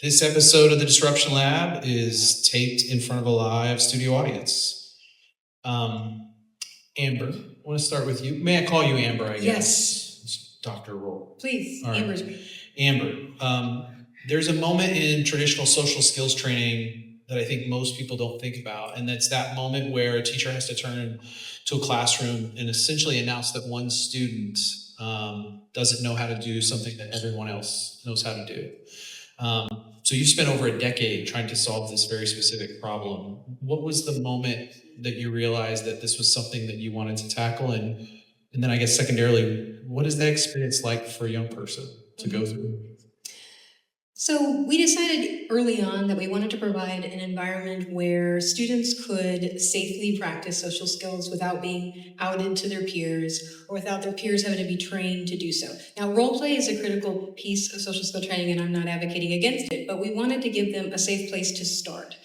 This episode of the Disruption Lab is taped in front of a live studio audience. Amber, I want to start with you. May I call you Amber, I guess? Yes. It's Dr. Roll. Please, All right. Amber's me. Amber, there's a moment in traditional social skills training that I think most people don't think about, and that's that moment where a teacher has to turn to a classroom and essentially announce that one student doesn't know how to do something that everyone else knows how to do. So you've spent over a decade trying to solve this very specific problem. What was the moment that you realized that this was something that you wanted to tackle? And then I guess secondarily, what is that experience like for a young person to go through? So we decided early on that we wanted to provide an environment where students could safely practice social skills without being outed to their peers or without their peers having to be trained to do so. Now, role play is a critical piece of social skill training, and I'm not advocating against it, but we wanted to give them a safe place to start.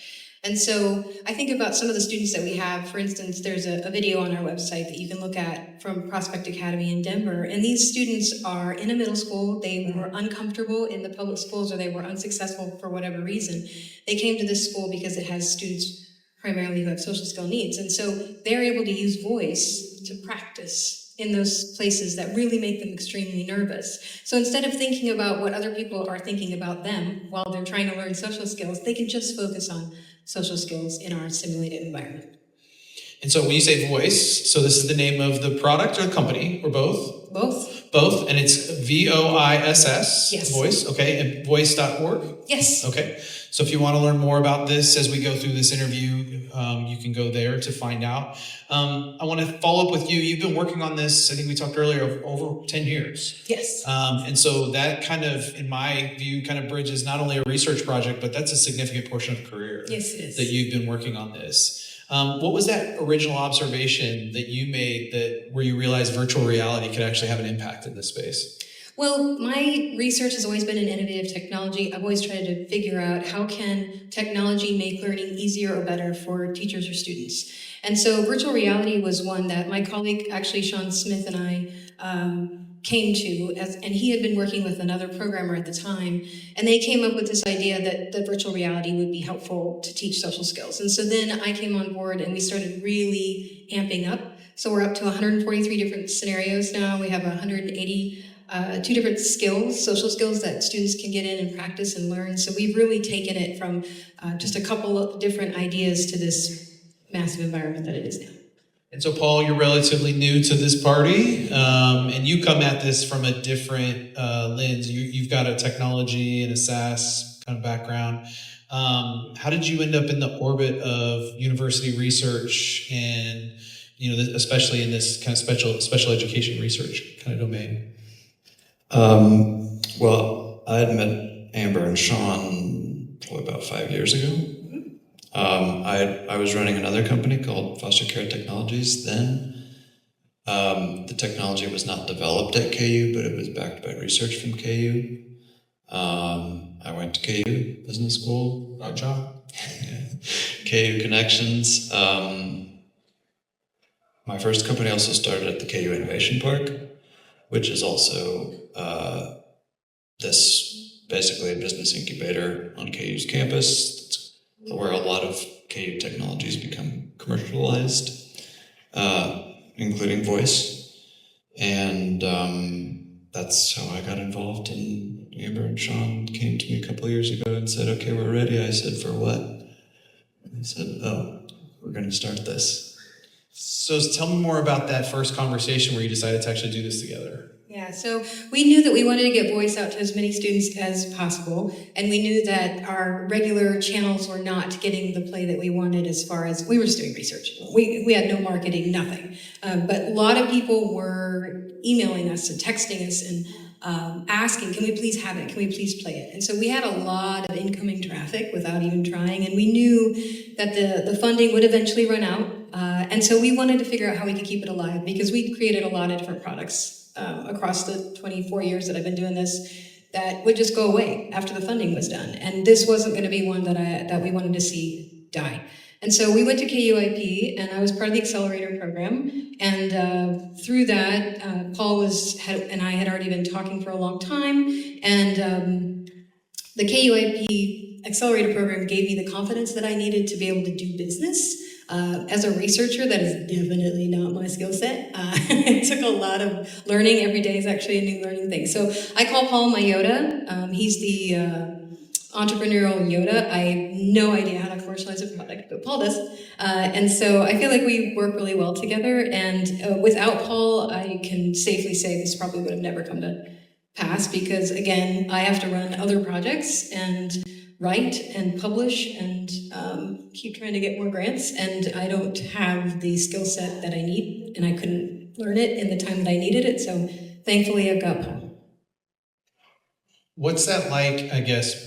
And so I think about some of the students that we have. For instance, there's a video on our website that you can look at from Prospect Academy in Denver. And these students are in a middle school. They were uncomfortable in the public schools, or they were unsuccessful for whatever reason. They came to this school because it has students primarily who have social skill needs. And so they're able to use VOISS to practice in those places that really make them extremely nervous. So instead of thinking about what other people are thinking about them while they're trying to learn social skills, they can just focus on social skills in our simulated environment. And so when you say VOISS, so this is the name of the product or the company, or both? Both, and it's VOISS, yes. VOISS, okay, and voice.org? Yes. Okay, so if you want to learn more about this as we go through this interview, you can go there to find out. I want to follow up with you. You've been working on this, I think we talked earlier, over 10 years. Yes. And so that kind of, in my view, kind of bridges not only a research project, but that's a significant portion of the career. Yes, it is. That you've been working on this. What was that original observation that you made where you realized virtual reality could actually have an impact in this space? Well, my research has always been in innovative technology. I've always tried to figure out how can technology make learning easier or better for teachers or students. And so virtual reality was one that my colleague, actually Sean Smith, and I came to, and he had been working with another programmer at the time, and they came up with this idea that virtual reality would be helpful to teach social skills. And so then I came on board and we started really amping up. So we're up to 143 different scenarios now. We have 180 two different skills, social skills that students can get in and practice and learn. So we've really taken it from just a couple of different ideas to this massive environment that it is now. And so, Paul, you're relatively new to this party, and you come at this from a different lens. You've got a technology and a SaaS kind of background. How did you end up in the orbit of university research and, especially in this kind of special education research kind of domain? Well, I had met Amber and Sean probably about 5 years ago. I was running another company called Foster Care Technologies then. The technology was not developed at KU, but it was backed by research from KU. I went to KU Business School. Good job. KU connections. My first company also started at the KU Innovation Park, which is also this basically a business incubator on KU's campus. It's where a lot of KU technologies become commercialized, including VOISS. And that's how I got involved. And Amber and Sean came to me a couple of years ago and said, okay, we're ready. I said, for what? And they said, oh, we're going to start this. So tell me more about that first conversation where you decided to actually do this together. Yeah, so we knew that we wanted to get VOISS out to as many students as possible, and we knew that our regular channels were not getting the play that we wanted as far as, we were just doing research. We had no marketing, nothing. But a lot of people were emailing us and texting us and asking, can we please have it? Can we please play it? And so we had a lot of incoming traffic without even trying, and we knew that the funding would eventually run out. And so we wanted to figure out how we could keep it alive, because we created a lot of different products across the 24 years that I've been doing this that would just go away after the funding was done. And this wasn't going to be one that we wanted to see die. And so we went to KUIP, and I was part of the accelerator program. And through that, Paul and I had already been talking for a long time. And The KUIP Accelerator Program gave me the confidence that I needed to be able to do business. As a researcher, that is definitely not my skill set. It took a lot of learning. Every day is actually a new learning thing. So I call Paul my Yoda. He's the entrepreneurial Yoda. I have no idea how to commercialize a product, but Paul does. And so I feel like we work really well together. And without Paul, I can safely say this probably would have never come to pass, because again, I have to run other projects and write and publish and keep trying to get more grants, and I don't have the skill set that I need, and I couldn't learn it in the time that I needed it, so thankfully I've got Paul. What's that like, I guess,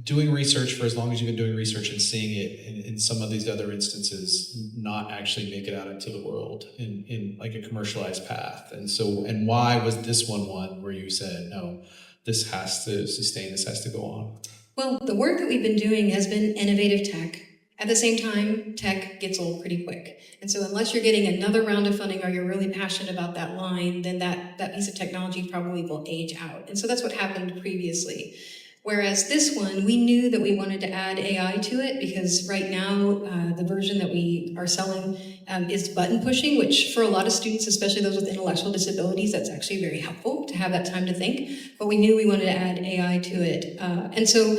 doing research for as long as you've been doing research and seeing it in some of these other instances not actually make it out into the world in like a commercialized path? And why was this one where you said, no, this has to sustain, this has to go on? Well, the work that we've been doing has been innovative tech. At the same time, tech gets old pretty quick. And so unless you're getting another round of funding or you're really passionate about that line, then that piece of technology probably will age out. And so that's what happened previously. Whereas this one, we knew that we wanted to add AI to it, because right now the version that we are selling is button pushing, which for a lot of students, especially those with intellectual disabilities, that's actually very helpful to have that time to think. But we knew we wanted to add AI to it. And so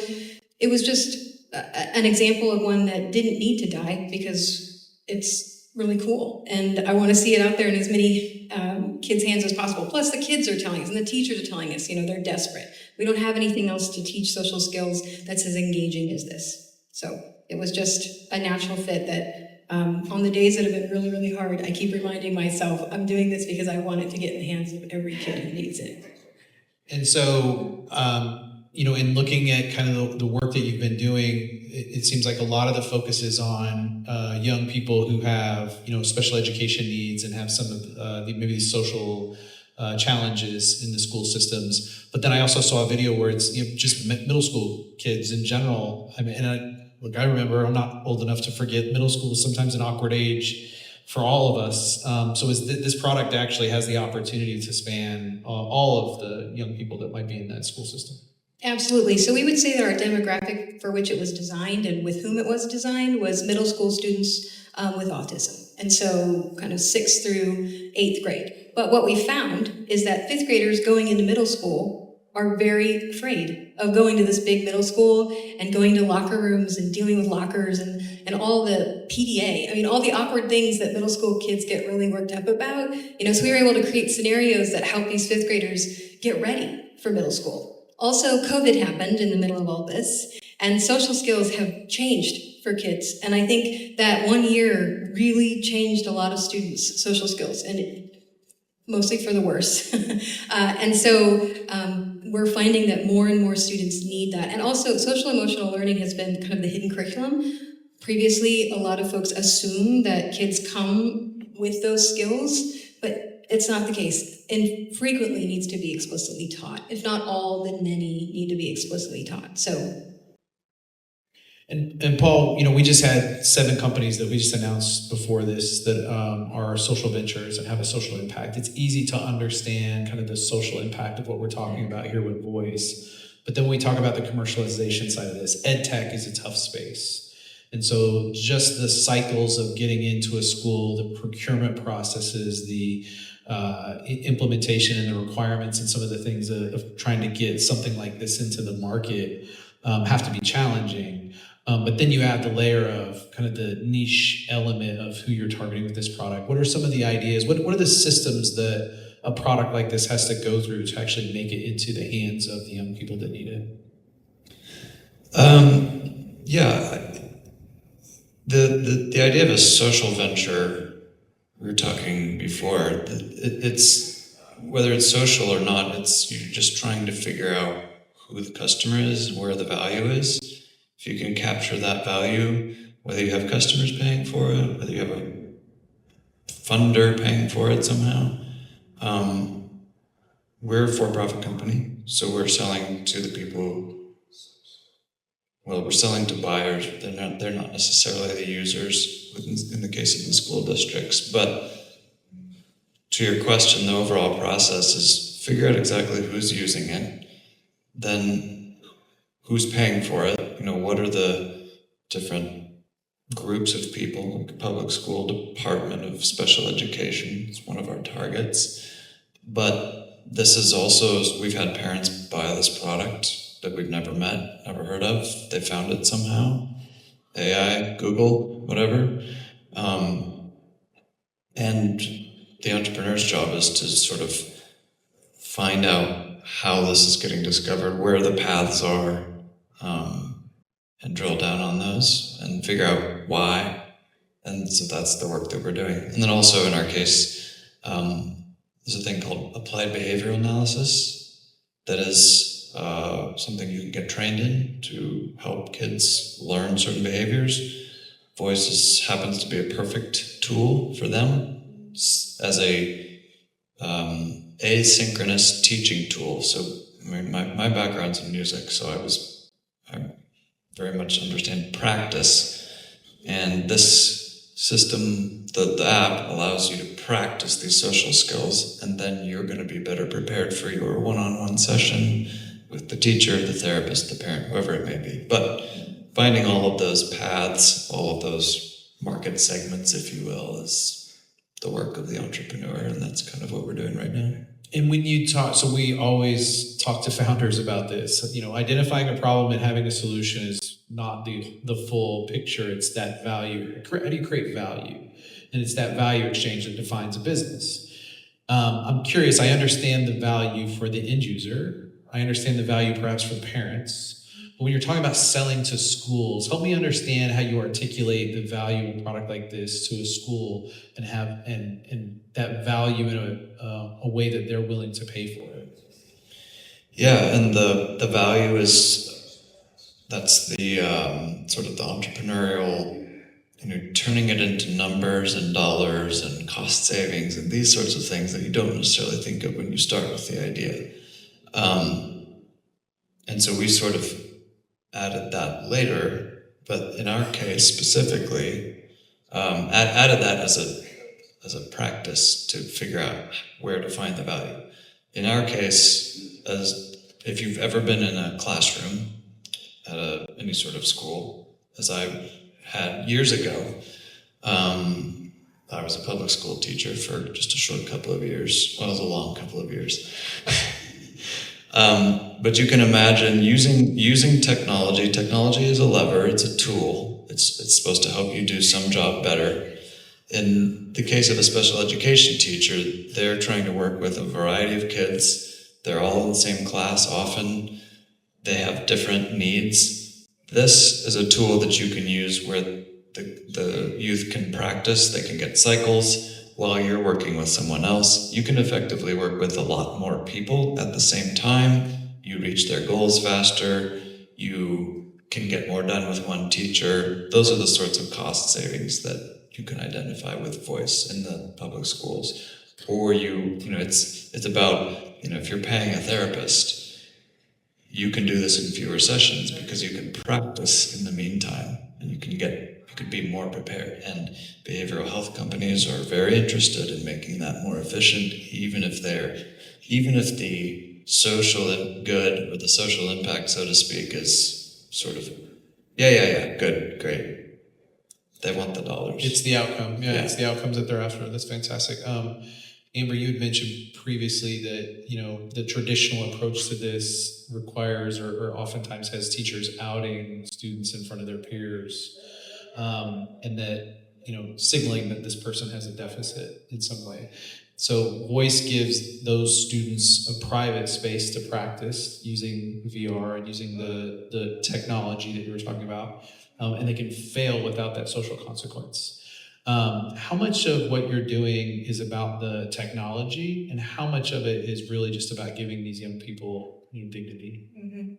it was just an example of one that didn't need to die, because it's really cool. And I want to see it out there in as many kids' hands as possible. Plus the kids are telling us, and the teachers are telling us, they're desperate. We don't have anything else to teach social skills that's as engaging as this. So it was just a natural fit that on the days that have been really, really hard, I keep reminding myself, I'm doing this because I want it to get in the hands of every kid who needs it. And so, in looking at kind of the work that you've been doing, it seems like a lot of the focus is on young people who have, special education needs and have some of maybe these social challenges in the school systems. But then I also saw a video where it's just middle school kids in general. I mean, I remember, I'm not old enough to forget, middle school is sometimes an awkward age for all of us. So this product actually has the opportunity to span all of the young people that might be in that school system. Absolutely. So we would say that our demographic for which it was designed and with whom it was designed was middle school students with autism. And so kind of 6th through 8th grade. But what we found is that 5th graders going into middle school are very afraid of going to this big middle school and going to locker rooms and dealing with lockers and all the PDA. I mean, all the awkward things that middle school kids get really worked up about. So we were able to create scenarios that help these 5th graders get ready for middle school. Also, COVID happened in the middle of all this, and social skills have changed for kids. And I think that 1 year really changed a lot of students' social skills, and mostly for the worse. And so we're finding that more and more students need that. And also, social emotional learning has been kind of the hidden curriculum. Previously, a lot of folks assume that kids come with those skills, but it's not the case, and frequently needs to be explicitly taught. If not all, then many need to be explicitly taught. So. And Paul, we just had 7 companies that we just announced before this that are social ventures and have a social impact. It's easy to understand kind of the social impact of what we're talking about here with VOISS. But then when we talk about the commercialization side of this, ed tech is a tough space. And so just the cycles of getting into a school, the procurement processes, the implementation and the requirements and some of the things of trying to get something like this into the market have to be challenging. But then you add the layer of kind of the niche element of who you're targeting with this product. What are some of the ideas? What are the systems that a product like this has to go through to actually make it into the hands of the young people that need it? The idea of a social venture, we were talking before, it's whether it's social or not, it's you're just trying to figure out who the customer is and where the value is. If you can capture that value, whether you have customers paying for it, whether you have a funder paying for it somehow. We're a for-profit company, so we're selling to the people. Well, we're selling to buyers. They're not necessarily the users in the case of the school districts. But to your question, the overall process is figure out exactly who's using it, then who's paying for it? What are the different groups of people? Like public school department of special education is one of our targets. But this is also, we've had parents buy this product that we've never met, never heard of. They found it somehow. AI, Google, whatever. And the entrepreneur's job is to sort of find out how this is getting discovered, where the paths are, and drill down on those and figure out why. And so that's the work that we're doing. And then also in our case, there's a thing called applied behavioral analysis that is something you can get trained in to help kids learn certain behaviors. VOISS happens to be a perfect tool for them as a asynchronous teaching tool. So my background's in music, so I very much understand practice, and this system, the app, allows you to practice these social skills, and then you're going to be better prepared for your one-on-one session with the teacher, the therapist, the parent, whoever it may be. But finding all of those paths, all of those market segments, if you will, is the work of the entrepreneur, and that's kind of what we're doing right now. And when you talk, so we always talk to founders about this, identifying a problem and having a solution is not the full picture. It's that value. How do you create value? And it's that value exchange that defines a business. I'm curious, I understand the value for the end user. I understand the value perhaps for parents. But when you're talking about selling to schools, help me understand how you articulate the value of a product like this to a school and have and that value in a way that they're willing to pay for it. Yeah, and the value is, that's the sort of the entrepreneurial, turning it into numbers and dollars and cost savings and these sorts of things that you don't necessarily think of when you start with the idea. And so we sort of added that later, but in our case specifically, added that as a practice to figure out where to find the value. In our case, as if you've ever been in a classroom at any sort of school, as I had years ago, I was a public school teacher for just a short couple of years. Well, it was a long couple of years. But you can imagine using technology. Technology is a lever, it's a tool. It's supposed to help you do some job better. In the case of a special education teacher, they're trying to work with a variety of kids. They're all in the same class often. They have different needs. This is a tool that you can use where the youth can practice, they can get cycles while you're working with someone else. You can effectively work with a lot more people at the same time. You reach their goals faster. You can get more done with one teacher. Those are the sorts of cost savings that you can identify with VOISS in the public schools. Or it's about, if you're paying a therapist, you can do this in fewer sessions because you can practice in the meantime, and you could be more prepared. And behavioral health companies are very interested in making that more efficient, even if the social good or the social impact, so to speak, is sort of, good, great. They want the dollars. It's the outcome. Yeah, it's the outcomes that they're after. That's fantastic. Amber, you had mentioned previously that, the traditional approach to this requires or oftentimes has teachers outing students in front of their peers, and that, signaling that this person has a deficit in some way. So VOISS gives those students a private space to practice using VR and using the technology that you were talking about, and they can fail without that social consequence. How much of what you're doing is about the technology, and how much of it is really just about giving these young people dignity? Mm-hmm.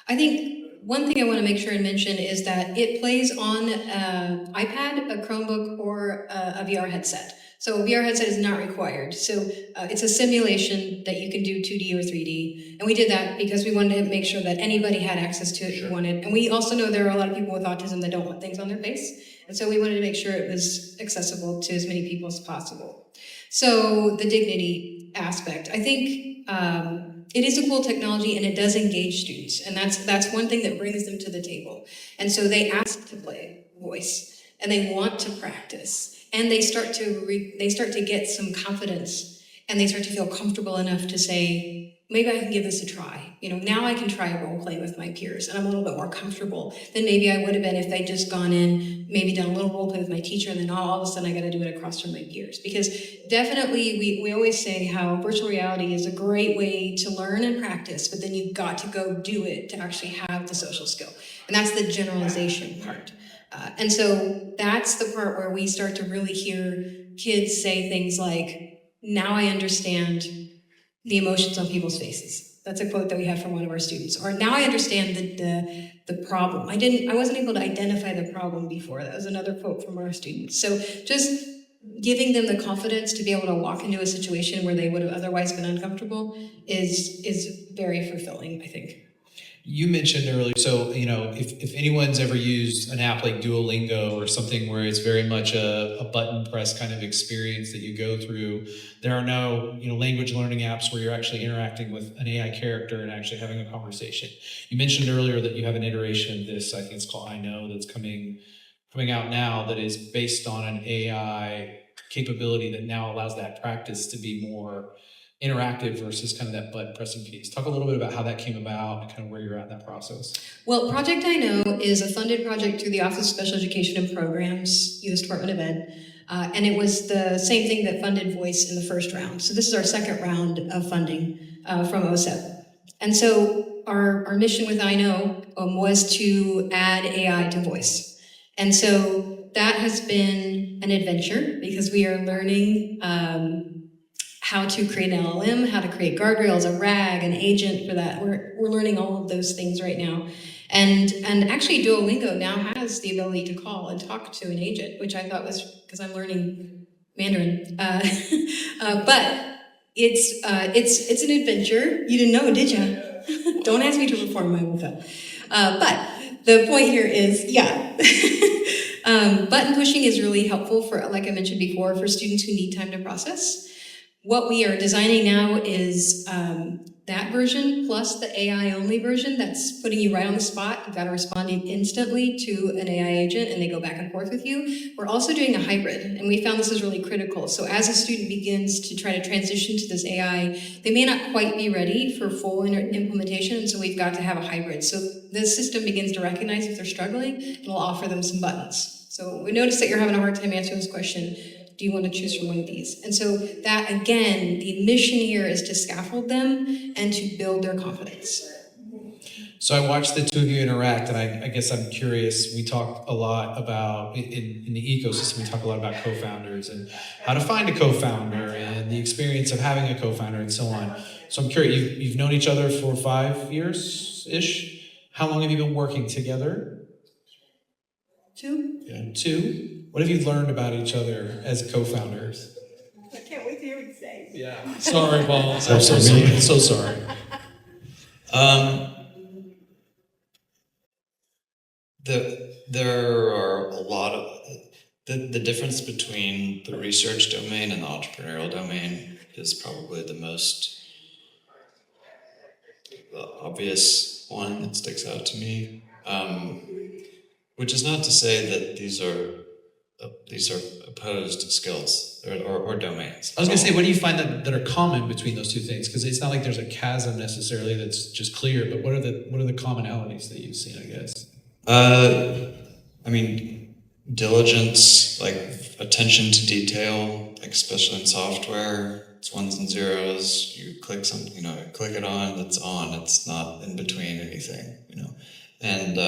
I think one thing I want to make sure and mention is that it plays on an iPad, a Chromebook, or a VR headset. So a VR headset is not required. So it's a simulation that you can do 2D or 3D. And we did that because we wanted to make sure that anybody had access to it who wanted. And we also know there are a lot of people with autism that don't want things on their face. And so we wanted to make sure it was accessible to as many people as possible. So the dignity aspect, I think it is a cool technology and it does engage students, and that's one thing that brings them to the table. And so they ask to play voice, and they want to practice, and they start to get some confidence, and they start to feel comfortable enough to say, maybe I can give this a try. Now I can try role play with my peers, and I'm a little bit more comfortable than maybe I would have been if they'd just gone in, maybe done a little role play with my teacher, and then all of a sudden I got to do it across from my peers. Because definitely we always say how virtual reality is a great way to learn and practice, but then you've got to go do it to actually have the social skill. And that's the generalization part. And so that's the part where we start to really hear kids say things like, now I understand the emotions on people's faces. That's a quote that we have from one of our students. Or now I understand the problem. I wasn't able to identify the problem before. That was another quote from our students. So just giving them the confidence to be able to walk into a situation where they would have otherwise been uncomfortable is very fulfilling, I think. You mentioned earlier, so if anyone's ever used an app like Duolingo or something where it's very much a button press kind of experience that you go through, there are no language learning apps where you're actually interacting with an AI character and actually having a conversation. You mentioned earlier that you have an iteration of this, I think it's called I Know, that's coming out now, that is based on an AI capability that now allows that practice to be more interactive versus kind of that button pressing piece. Talk a little bit about how that came about and kind of where you're at in that process. Well, Project I Know is a funded project through the Office of Special Education and Programs, U.S. Department of Ed, and it was the same thing that funded VOISS in the first round. So this is our second round of funding from OSEP. And so our mission with I Know was to add AI to VOISS. And so that has been an adventure because we are learning how to create an LLM, how to create guardrails, a RAG, an agent for that. We're learning all of those things right now. And actually Duolingo now has the ability to call and talk to an agent, which I thought was, because I'm learning Mandarin. But it's an adventure. You didn't know, did you? Don't ask me to perform my vocal. But the point here is, button pushing is really helpful for, like I mentioned before, for students who need time to process. What we are designing now is that version plus the AI-only version that's putting you right on the spot. You've got to respond instantly to an AI agent and they go back and forth with you. We're also doing a hybrid, and we found this is really critical. So as a student begins to try to transition to this AI, they may not quite be ready for full implementation, and so we've got to have a hybrid. So this system begins to recognize if they're struggling, and we'll offer them some buttons. So we notice that you're having a hard time answering this question. Do you want to choose from one of these? And so that, again, the mission here is to scaffold them and to build their confidence. So I watched the two of you interact, and I guess I'm curious. We talk a lot about, in the ecosystem, we talk a lot about co-founders and how to find a co-founder and the experience of having a co-founder and so on. So I'm curious, you've known each other for 5 years-ish. How long have you been working together? 2. Yeah, 2. What have you learned about each other as co-founders? I can't wait to hear what you say. Yeah. Sorry, Paul. I'm so sorry. So sorry. There are a lot of the difference between the research domain and the entrepreneurial domain is probably the most obvious one that sticks out to me. Which is not to say that these are opposed skills or domains. I was going to say, what do you find that are common between those two things? Because it's not like there's a chasm necessarily that's just clear, but what are the commonalities that you've seen, I guess? I mean, diligence, like attention to detail, like especially in software, it's ones and zeros. You click something, click it on, it's on. It's not in between anything, And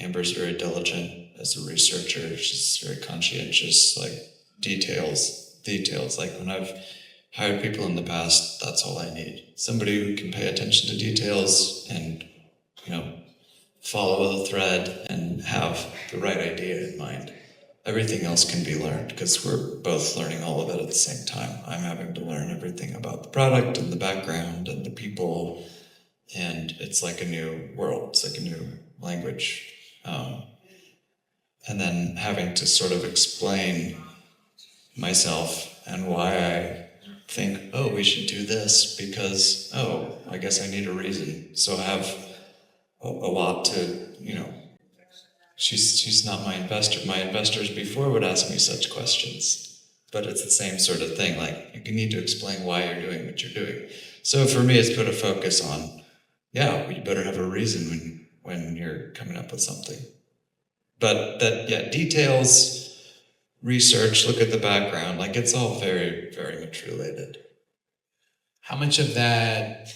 Amber's very diligent as a researcher. She's very conscientious, like details. Like when I've hired people in the past, that's all I need. Somebody who can pay attention to details and, follow the thread and have the right idea in mind. Everything else can be learned because we're both learning all of it at the same time. I'm having to learn everything about the product and the background and the people, and it's like a new world. It's like a new language. And then having to sort of explain myself and why I think, oh, we should do this because, oh, I guess I need a reason. So I have a lot to, she's not my investor. My investors before would ask me such questions, but it's the same sort of thing. Like, you need to explain why you're doing what you're doing. So for me, it's put a focus on, yeah, you better have a reason when you're coming up with something. But that, yeah, details, research, look at the background, like it's all very, very much related. How much of that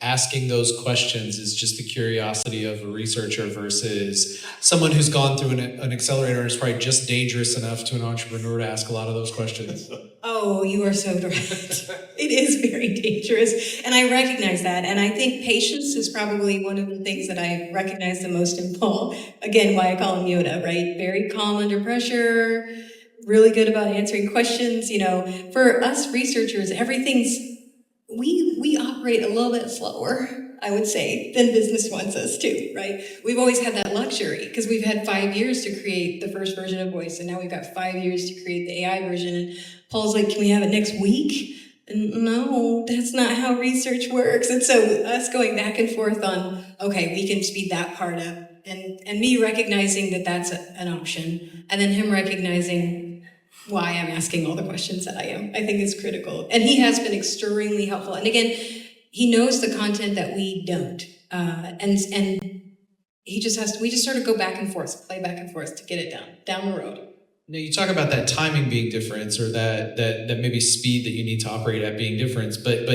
asking those questions is just the curiosity of a researcher versus someone who's gone through an accelerator and is probably just dangerous enough to an entrepreneur to ask a lot of those questions? Oh, you are so correct. It is very dangerous. And I recognize that. And I think patience is probably one of the things that I recognize the most in Paul. Again, why I call him Yoda, right? Very calm under pressure, really good about answering questions. For us researchers, we operate a little bit slower, I would say, than business wants us to, right? We've always had that luxury because we've had 5 years to create the first version of VOISS, and now we've got 5 years to create the AI version. And Paul's like, can we have it next week? And no, that's not how research works. And so us going back and forth on, okay, we can speed that part up, and me recognizing that that's an option, and then him recognizing why I'm asking all the questions that I am, I think is critical. And he has been extremely helpful. And again, he knows the content that we don't. And we just sort of go back and forth, play back and forth to get it down the road. Now you talk about that timing being different, or that maybe speed that you need to operate at being different, but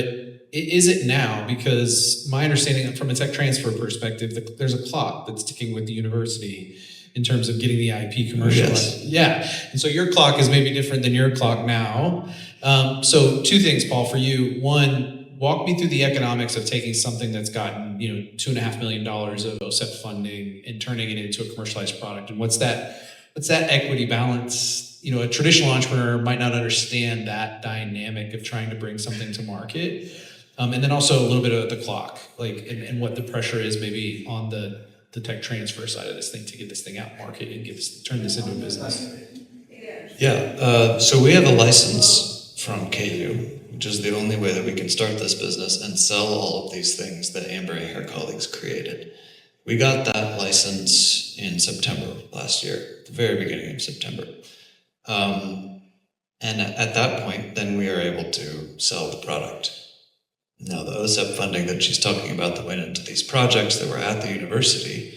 is it now? Because my understanding from a tech transfer perspective, there's a clock that's ticking with the university in terms of getting the IP commercialized. Yes. Yeah, and so your clock is maybe different than your clock now. So 2 things, Paul, for you. One, walk me through the economics of taking something that's gotten $2.5 million of OSEP funding and turning it into a commercialized product. And what's that equity balance? A traditional entrepreneur might not understand that dynamic of trying to bring something to market. And then also a little bit of the clock, and what the pressure is maybe on the tech transfer side of this thing to get this thing out market and turn this into a business. Yeah, so we have a license from KU, which is the only way that we can start this business and sell all of these things that Amber and her colleagues created. We got that license in September last year, the very beginning of September. And at that point, then we are able to sell the product. Now, the OSEP funding that she's talking about that went into these projects that were at the university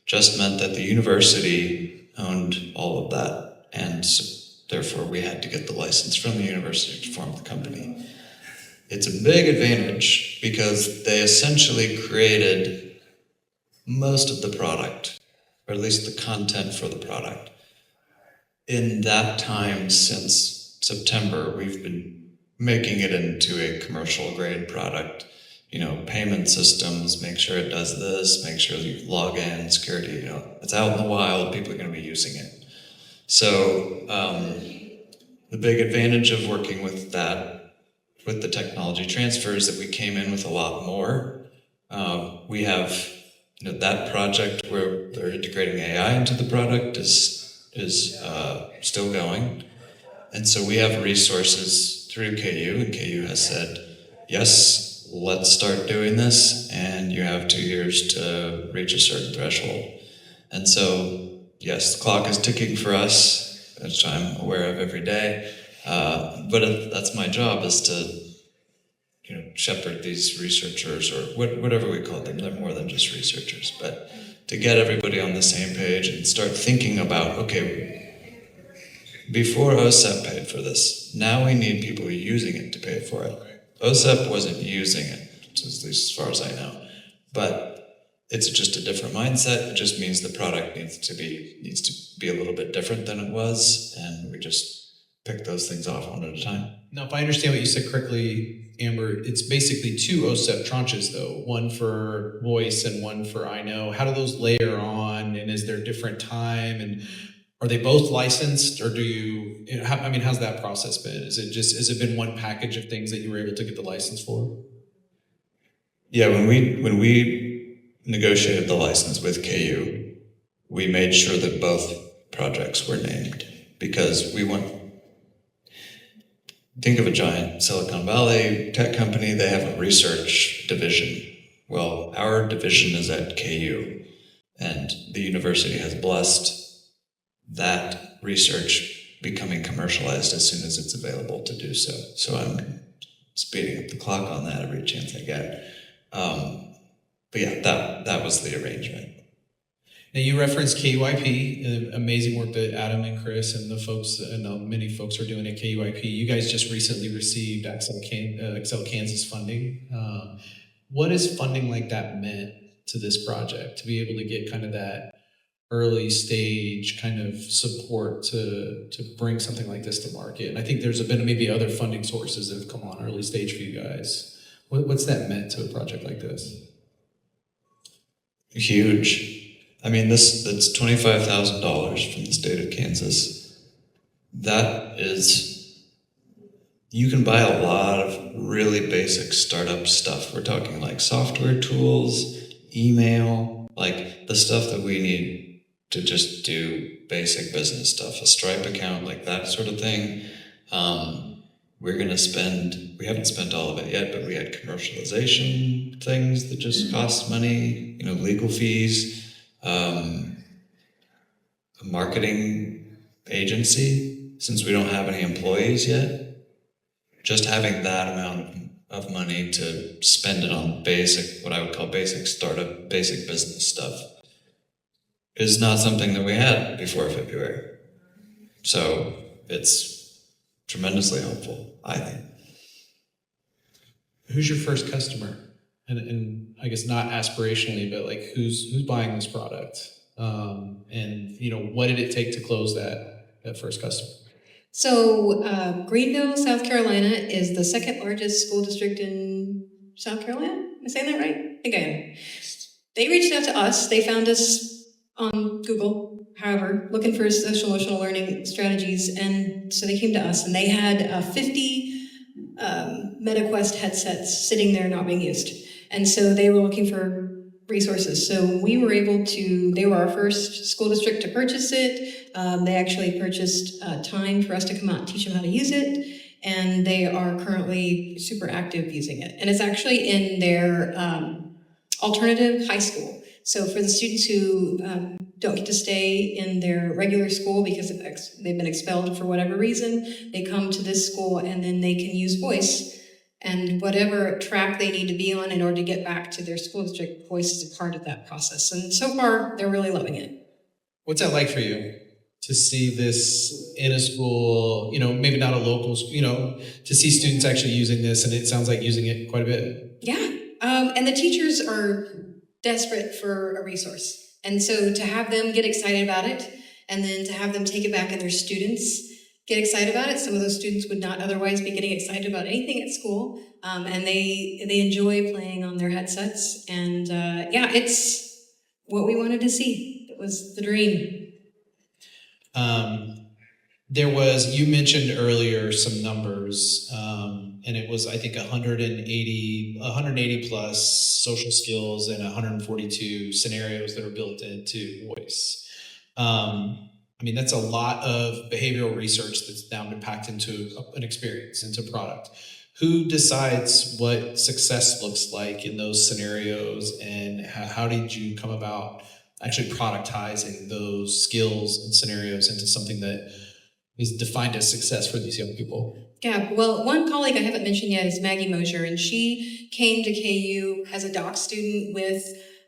just meant that the university owned all of that, and so therefore we had to get the license from the university to form the company. It's a big advantage because they essentially created most of the product, or at least the content for the product. In that time since September, we've been making it into a commercial grade product. Payment systems, make sure it does this, make sure you log in, security, it's out in the wild, people are going to be using it. So the big advantage of working with the technology transfer is that we came in with a lot more. We have that project where they're integrating AI into the product is still going. And so we have resources through KU, and KU has said, yes, let's start doing this, and you have 2 years to reach a certain threshold. And so, yes, the clock is ticking for us, which I'm aware of every day. But that's my job, is to shepherd these researchers, or whatever we call them. They're more than just researchers, but to get everybody on the same page and start thinking about, okay, before OSEP paid for this, now we need people using it to pay for it. OSEP wasn't using it, at least as far as I know, but it's just a different mindset. It just means the product needs to be a little bit different than it was, and we just pick those things off one at a time. Now, if I understand what you said correctly, Amber, it's basically 2 OSEP tranches, though, one for VOISS and one for I Know. How do those layer on, and is there different time, and are they both licensed, or do how's that process been? Has it been one package of things that you were able to get the license for? Yeah, when we negotiated the license with KU, we made sure that both projects were named, because think of a giant Silicon Valley tech company, they have a research division. Well, our division is at KU, and the university has blessed that research becoming commercialized as soon as it's available to do so. So I'm speeding up the clock on that every chance I get. But yeah, that was the arrangement. Now you referenced KUIP, the amazing work that Adam and Chris and the folks, and many folks are doing at KUIP. You guys just recently received Excel Kansas funding. What has funding like that meant to this project, to be able to get kind of that early stage kind of support to bring something like this to market? And I think there's been maybe other funding sources that have come on early stage for you guys. What's that meant to a project like this? Huge. I mean, that's $25,000 from the state of Kansas. That is, you can buy a lot of really basic startup stuff. We're talking like software tools, email, like the stuff that we need to just do basic business stuff, a Stripe account, like that sort of thing. We're going to spend, we haven't spent all of it yet, but we had commercialization things that just cost money, legal fees, a marketing agency, since we don't have any employees yet. Just having that amount of money to spend it on basic, what I would call basic startup, basic business stuff, is not something that we had before February. So it's tremendously helpful, I think. Who's your first customer? And I guess not aspirationally, but like who's buying this product? And what did it take to close that first customer? So Greenville, South Carolina is the second largest school district in South Carolina. Am I saying that right? I think I am. They reached out to us. They found us on Google, however, looking for social emotional learning strategies. And so they came to us, and they had 50 MetaQuest headsets sitting there not being used. And so they were looking for resources. So we were able to, they were our first school district to purchase it. They actually purchased time for us to come out and teach them how to use it. And they are currently super active using it. And it's actually in their alternative high school. So for the students who don't get to stay in their regular school because they've been expelled for whatever reason, they come to this school and then they can use VOISS. And whatever track they need to be on in order to get back to their school district, VOISS is a part of that process. And so far, they're really loving it. What's that like for you to see this in a school, maybe not a local school, to see students actually using this, and it sounds like using it quite a bit? Yeah, and the teachers are desperate for a resource. And so to have them get excited about it, and then to have them take it back and their students get excited about it. Some of those students would not otherwise be getting excited about anything at school, and they enjoy playing on their headsets. And it's what we wanted to see. It was the dream. You mentioned earlier some numbers, and it was, I think, 180 plus social skills and 142 scenarios that are built into VOISS. That's a lot of behavioral research that's now been packed into an experience, into a product. Who decides what success looks like in those scenarios, and how did you come about actually productizing those skills and scenarios into something that is defined as success for these young people? Yeah, well, one colleague I haven't mentioned yet is Maggie Mosier, and she came to KU as a doc student with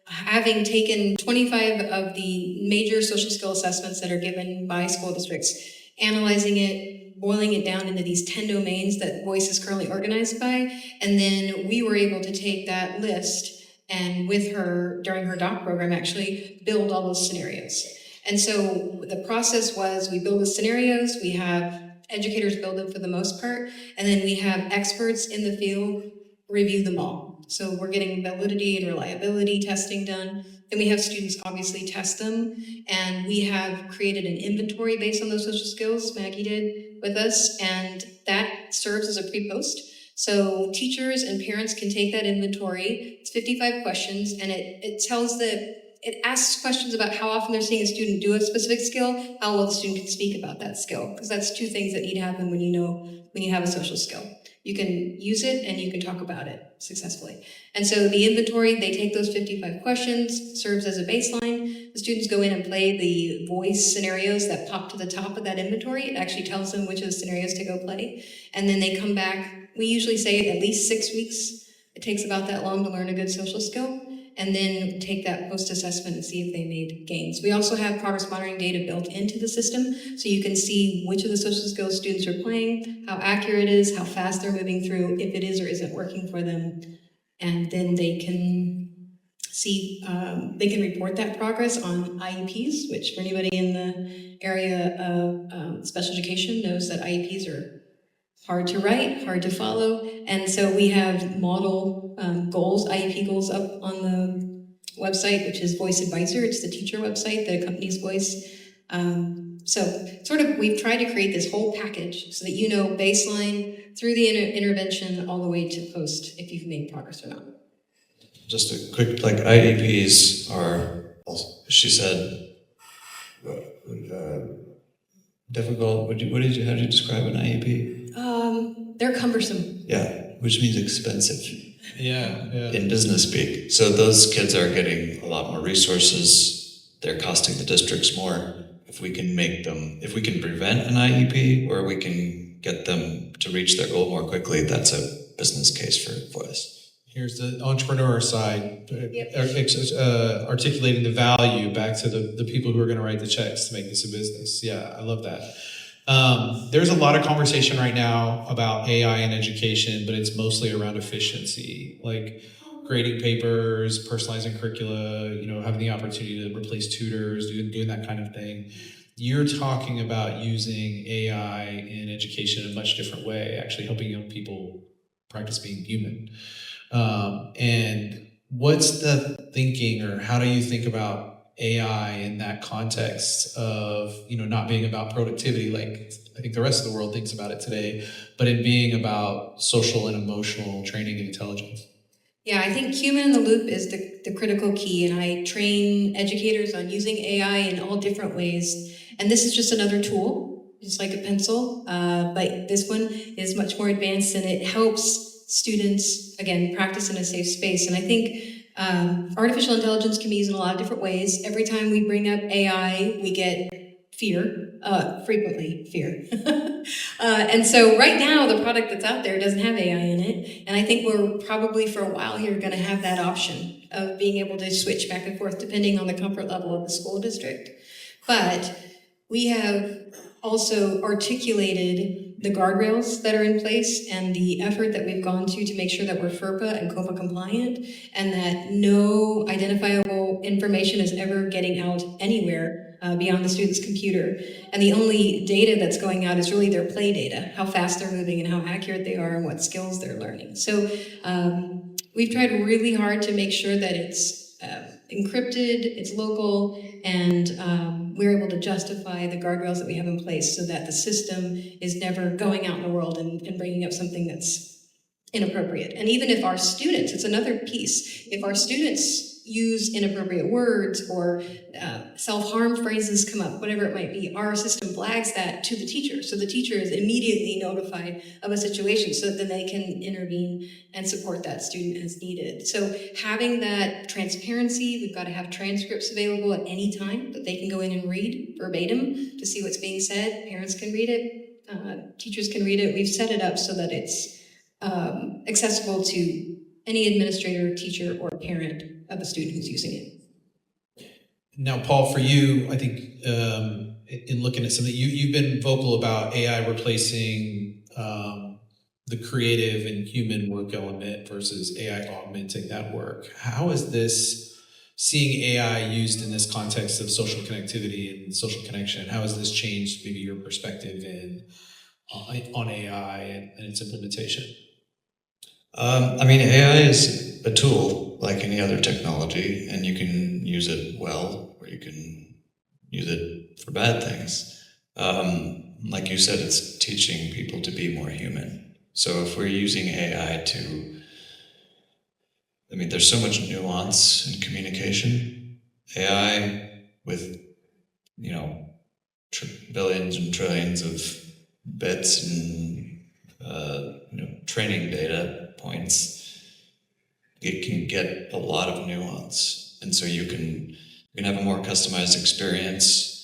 having taken 25 of the major social skill assessments that are given by school districts, analyzing it, boiling it down into these 10 domains that VOISS is currently organized by, and then we were able to take that list and with her, during her doc program, actually build all those scenarios. And so the process was we build the scenarios, we have educators build them for the most part, and then we have experts in the field review them all. So we're getting validity and reliability testing done. Then we have students obviously test them, and we have created an inventory based on those social skills Maggie did with us, and that serves as a pre-post. So teachers and parents can take that inventory, it's 55 questions, and it tells the it asks questions about how often they're seeing a student do a specific skill, how well the student can speak about that skill, because that's two things that need to happen when you have a social skill. You can use it and you can talk about it successfully. And so the inventory, they take those 55 questions, serves as a baseline. The students go in and play the voice scenarios that pop to the top of that inventory. It actually tells them which of the scenarios to go play. And then they come back. We usually say at least 6 weeks. It takes about that long to learn a good social skill, and then take that post-assessment and see if they made gains. We also have progress monitoring data built into the system, so you can see which of the social skills students are playing, how accurate it is, how fast they're moving through, if it is or isn't working for them, and then they can see, they can report that progress on IEPs, which for anybody in the area of special education knows that IEPs are hard to write, hard to follow, and so we have model goals, IEP goals up on the website, which is VOISS Advisor. It's the teacher website that accompanies VOISS. So sort of we've tried to create this whole package so that you know baseline through the intervention all the way to post if you've made progress or not. Just a quick, like IEPs are, she said, difficult. How did you describe an IEP? They're cumbersome. Yeah, which means expensive. Yeah. In business speak. So those kids are getting a lot more resources. They're costing the districts more. If we can prevent an IEP, or we can get them to reach their goal more quickly, that's a business case for VOISS. Here's the entrepreneur side, Yep. Articulating the value back to the people who are going to write the checks to make this a business. Yeah, I love that. There's a lot of conversation right now about AI in education, but it's mostly around efficiency, like grading papers, personalizing curricula, having the opportunity to replace tutors, doing that kind of thing. You're talking about using AI in education in a much different way, actually helping young people practice being human. And what's the thinking, or how do you think about AI in that context of, not being about productivity like I think the rest of the world thinks about it today, but in being about social and emotional training and intelligence? Yeah, I think human in the loop is the critical key, and I train educators on using AI in all different ways. And this is just another tool, just like a pencil, but this one is much more advanced, and it helps students, again, practice in a safe space. And I think artificial intelligence can be used in a lot of different ways. Every time we bring up AI, we get fear, frequently fear. And so right now, the product that's out there doesn't have AI in it. And I think we're probably for a while here going to have that option of being able to switch back and forth depending on the comfort level of the school district. But we have also articulated the guardrails that are in place and the effort that we've gone to make sure that we're FERPA and COPA compliant, and that no identifiable information is ever getting out anywhere beyond the student's computer. And the only data that's going out is really their play data, how fast they're moving and how accurate they are and what skills they're learning. So we've tried really hard to make sure that it's encrypted, it's local, and we're able to justify the guardrails that we have in place so that the system is never going out in the world and bringing up something that's inappropriate. And even if our students, it's another piece, if our students use inappropriate words or self-harm phrases come up, whatever it might be, our system flags that to the teacher. So the teacher is immediately notified of a situation so that then they can intervene and support that student as needed. So having that transparency, we've got to have transcripts available at any time that they can go in and read verbatim to see what's being said. Parents can read it, teachers can read it. We've set it up so that it's accessible to any administrator, teacher, or parent of a student who's using it. Now, Paul, for you, I think in looking at something, you've been vocal about AI replacing the creative and human work element versus AI augmenting that work. How is this, seeing AI used in this context of social connectivity and social connection, how has this changed maybe your perspective on AI and its implementation? AI is a tool like any other technology, and you can use it well, or you can use it for bad things. Like you said, it's teaching people to be more human. So if we're using AI there's so much nuance in communication, AI with, billions and trillions of bits and training data points, it can get a lot of nuance, and so you can have a more customized experience.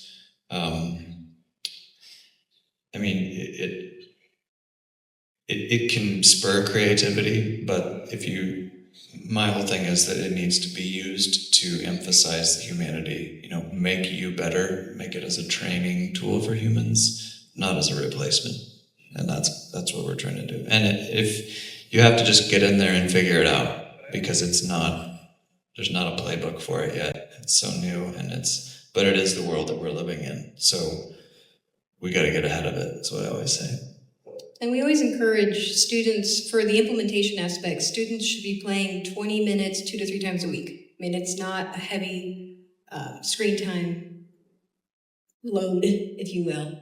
It can spur creativity, but my whole thing is that it needs to be used to emphasize the humanity. Make you better, make it as a training tool for humans, not as a replacement. And that's what we're trying to do. And if you have to just get in there and figure it out, because there's not a playbook for it yet. It's so new, but it is the world that we're living in. So we got to get ahead of it. That's what I always say. And we always encourage students, for the implementation aspect, students should be playing 20 minutes 2 to 3 times a week. I mean, it's not a heavy screen time load, if you will.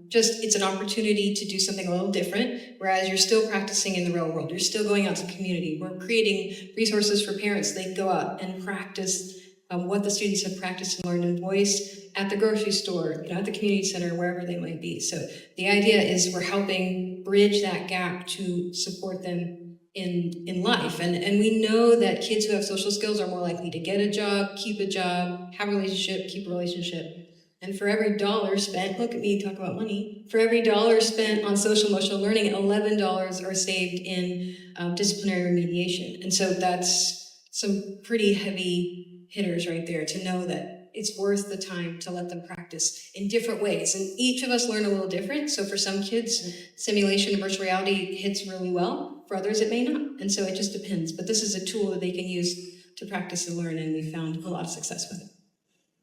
It's an opportunity to do something a little different, whereas you're still practicing in the real world. You're still going out to the community. We're creating resources for parents. They go out and practice what the students have practiced and learned in VOISS at the grocery store, at the community center, wherever they might be. So the idea is we're helping bridge that gap to support them in life. And we know that kids who have social skills are more likely to get a job, keep a job, have a relationship, keep a relationship. And for every dollar spent, look at me talk about money, for every dollar spent on social emotional learning, $11 are saved in disciplinary remediation. And so that's some pretty heavy hitters right there, to know that it's worth the time to let them practice in different ways. And each of us learn a little different. So for some kids, simulation and virtual reality hits really well. For others, it may not. And so it just depends. But this is a tool that they can use to practice and learn, and we found a lot of success with it.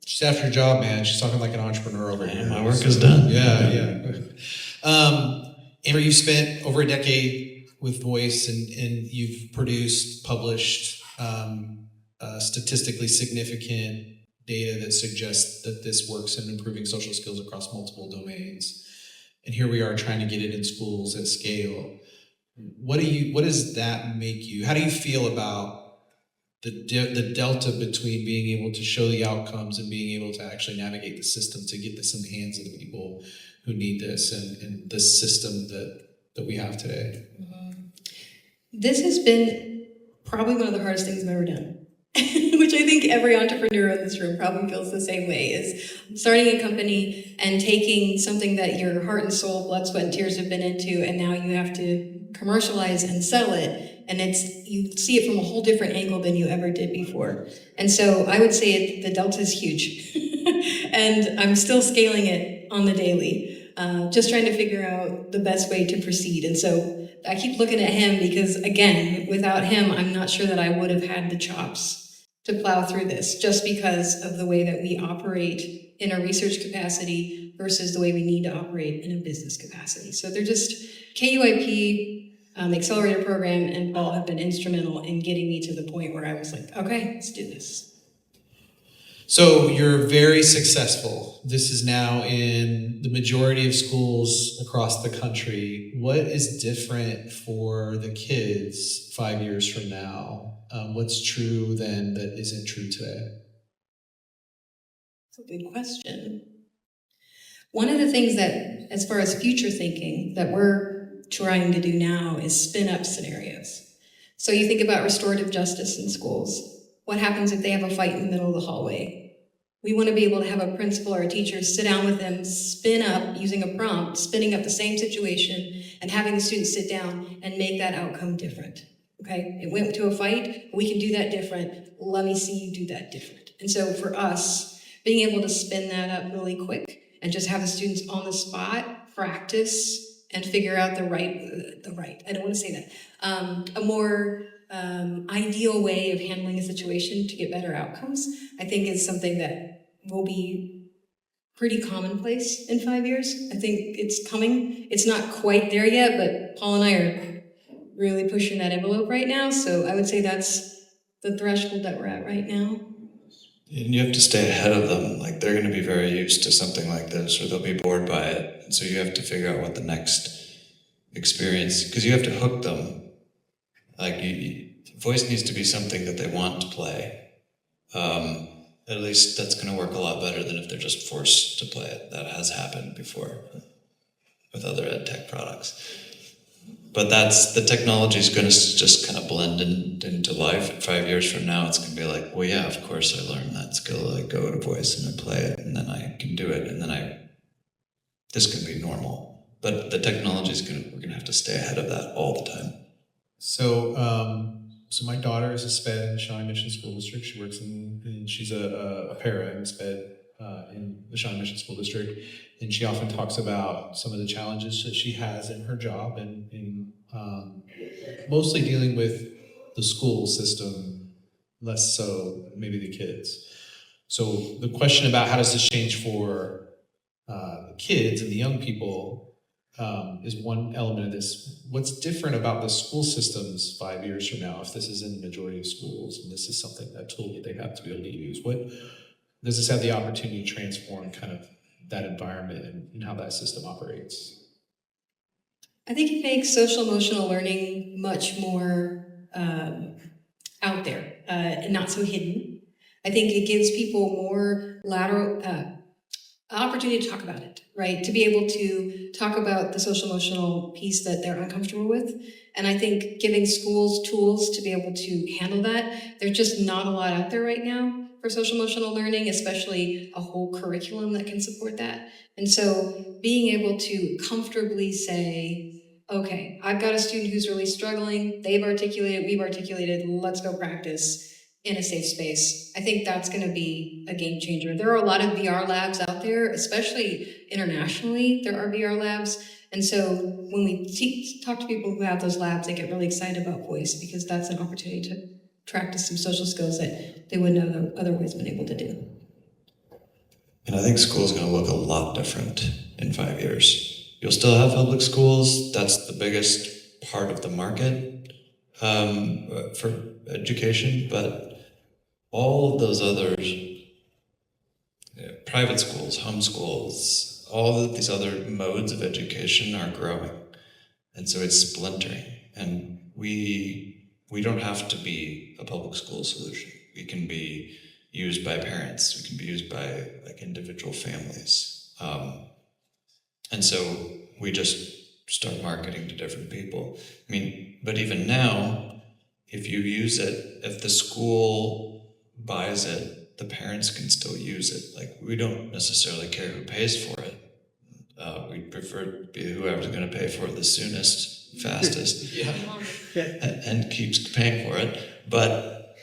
She's after her job, man. She's talking like an entrepreneur over here. My work is done. Yeah. Amber, you spent over a decade with VOISS, and you've published statistically significant data that suggests that this works in improving social skills across multiple domains. And here we are trying to get it in schools at scale. What does that make you? How do you feel about the delta between being able to show the outcomes and being able to actually navigate the system to get this in the hands of the people who need this, and this system that we have today? This has been probably one of the hardest things I've ever done, which I think every entrepreneur in this room probably feels the same way, is starting a company and taking something that your heart and soul, blood, sweat, and tears have been into, and now you have to commercialize and sell it. And you see it from a whole different angle than you ever did before. And so I would say the delta is huge. And I'm still scaling it on the daily, just trying to figure out the best way to proceed. And so I keep looking at him, because again, without him, I'm not sure that I would have had the chops to plow through this, just because of the way that we operate in a research capacity versus the way we need to operate in a business capacity. So they're just KUIP, accelerator program, and Paul have been instrumental in getting me to the point where I was like, okay, let's do this. So you're very successful. This is now in the majority of schools across the country. What is different for the kids 5 years from now? What's true then that isn't true today? That's a good question. One of the things that, as far as future thinking, that we're trying to do now is spin up scenarios. So you think about restorative justice in schools. What happens if they have a fight in the middle of the hallway? We want to be able to have a principal or a teacher sit down with them, spin up, using a prompt, spinning up the same situation, and having the students sit down and make that outcome different. Okay, it went to a fight, we can do that different. Let me see you do that different. And so for us, being able to spin that up really quick and just have the students on the spot practice and figure out the right, I don't want to say that, a more ideal way of handling a situation to get better outcomes, I think is something that will be pretty commonplace in 5 years. I think it's coming. It's not quite there yet, but Paul and I are really pushing that envelope right now. So I would say that's the threshold that we're at right now. And you have to stay ahead of them. Like, they're going to be very used to something like this, or they'll be bored by it. And so you have to figure out what the next experience, because you have to hook them. Like, VOISS needs to be something that they want to play. at least that's going to work a lot better than if they're just forced to play it. That has happened before with other ed tech products. But the technology is going to just kind of blend into life. 5 years from now, it's going to be like, well, yeah, of course I learned that skill. I go to VOISS and I play it, and then I can do it, and then this can be normal. But the technology we're going to have to stay ahead of that all the time. So my daughter is a SPED in the Shawnee Mission School District. She works and she's a para in SPED in the Shawnee Mission School District, and she often talks about some of the challenges that she has in her job and in mostly dealing with the school system, less so maybe the kids. So the question about how does this change for the kids and the young people is one element of this. What's different about the school systems 5 years from now, if this is in the majority of schools and this is something, that tool that they have to be able to use? What does this have the opportunity to transform kind of that environment and how that system operates? I think it makes social emotional learning much more out there and not so hidden. I think it gives people more lateral opportunity to talk about it, right? To be able to talk about the social emotional piece that they're uncomfortable with. And I think giving schools tools to be able to handle that, there's just not a lot out there right now for social emotional learning, especially a whole curriculum that can support that. And so being able to comfortably say, okay, I've got a student who's really struggling, they've articulated, we've articulated, let's go practice in a safe space. I think that's going to be a game changer. There are a lot of VR labs out there, especially internationally, there are VR labs. And so when we talk to people who have those labs, they get really excited about VOISS because that's an opportunity to practice some social skills that they wouldn't have otherwise been able to do. And I think school is going to look a lot different in 5 years. You'll still have public schools. That's the biggest part of the market for education, but all of those others, private schools, homeschools, all of these other modes of education are growing. And so it's splintering. And we don't have to be a public school solution. We can be used by parents. We can be used by like individual families. And so we just start marketing to different people. I mean, but even now, if you use it, if the school buys it, the parents can still use it. Like, we don't necessarily care who pays for it. We prefer to be whoever's going to pay for it the soonest, fastest, and keeps paying for it. But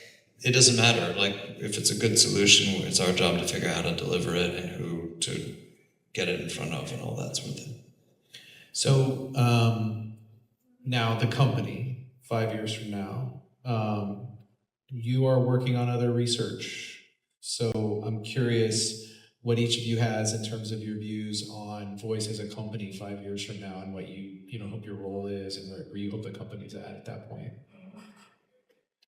it doesn't matter. Like, if it's a good solution, it's our job to figure out how to deliver it and who to get it in front of and all that sort of thing. So now the company, 5 years from now, you are working on other research. So I'm curious what each of you has in terms of your views on VOISS as a company 5 years from now, and what you hope your role is, and where you hope the company's at that point.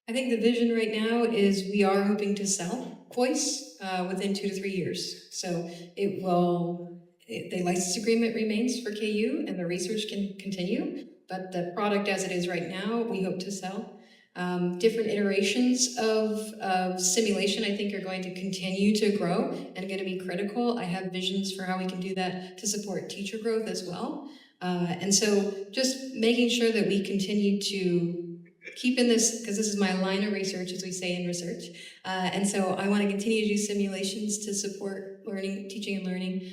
I think the vision right now is we are hoping to sell VOISS within 2 to 3 years. So the license agreement remains for KU and the research can continue, but the product as it is right now, we hope to sell. Different iterations of simulation, I think, are going to continue to grow and are going to be critical. I have visions for how we can do that to support teacher growth as well. And so just making sure that we continue to keep in this, because this is my line of research, as we say in research. And so I want to continue to do simulations to support learning, teaching and learning.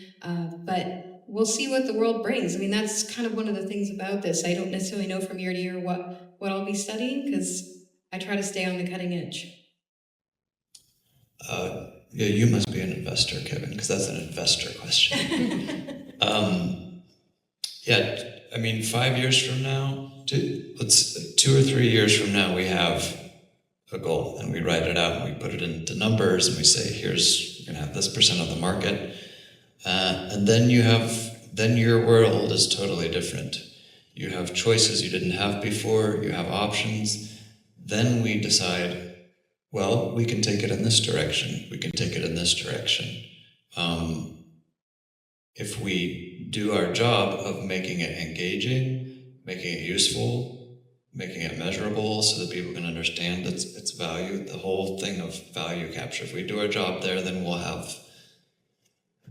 But we'll see what the world brings. I mean, that's kind of one of the things about this. I don't necessarily know from year to year what I'll be studying, because I try to stay on the cutting edge. Yeah, you must be an investor, Kevin, because that's an investor question. Yeah, I mean, 5 years from now, 2 or 3 years from now, we have a goal and we write it out and we put it into numbers and we say, you're gonna have this % of the market. And then your world is totally different. You have choices you didn't have before, you have options. Then we decide, well, we can take it in this direction, we can take it in this direction. If we do our job of making it engaging, making it useful, making it measurable so that people can understand its value. The whole thing of value capture. If we do our job there, then we'll have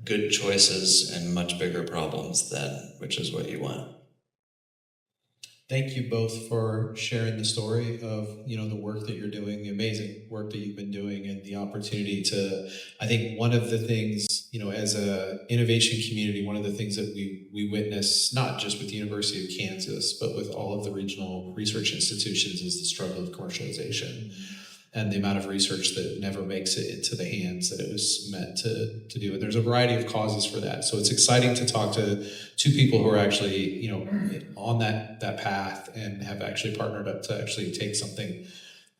good choices and much bigger problems then, which is what you want. Thank you both for sharing the story of, the work that you're doing, the amazing work that you've been doing, and the opportunity to, I think one of the things, as a innovation community, one of the things that we witness, not just with the University of Kansas, but with all of the regional research institutions, is the struggle of commercialization and the amount of research that never makes it into the hands that it was meant to do. And there's a variety of causes for that. So it's exciting to talk to two people who are actually, on that path and have actually partnered up to actually take something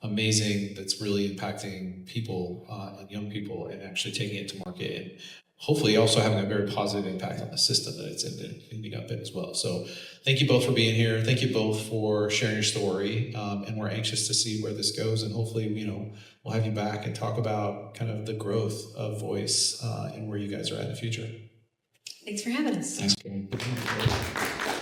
amazing that's really impacting people and young people and actually taking it to market and hopefully also having a very positive impact on the system that it's ending up in as well. So thank you both for being here. Thank you both for sharing your story. And we're anxious to see where this goes. And hopefully, we'll have you back and talk about kind of the growth of VOISS and where you guys are at in the future. Thanks for having us. Thanks.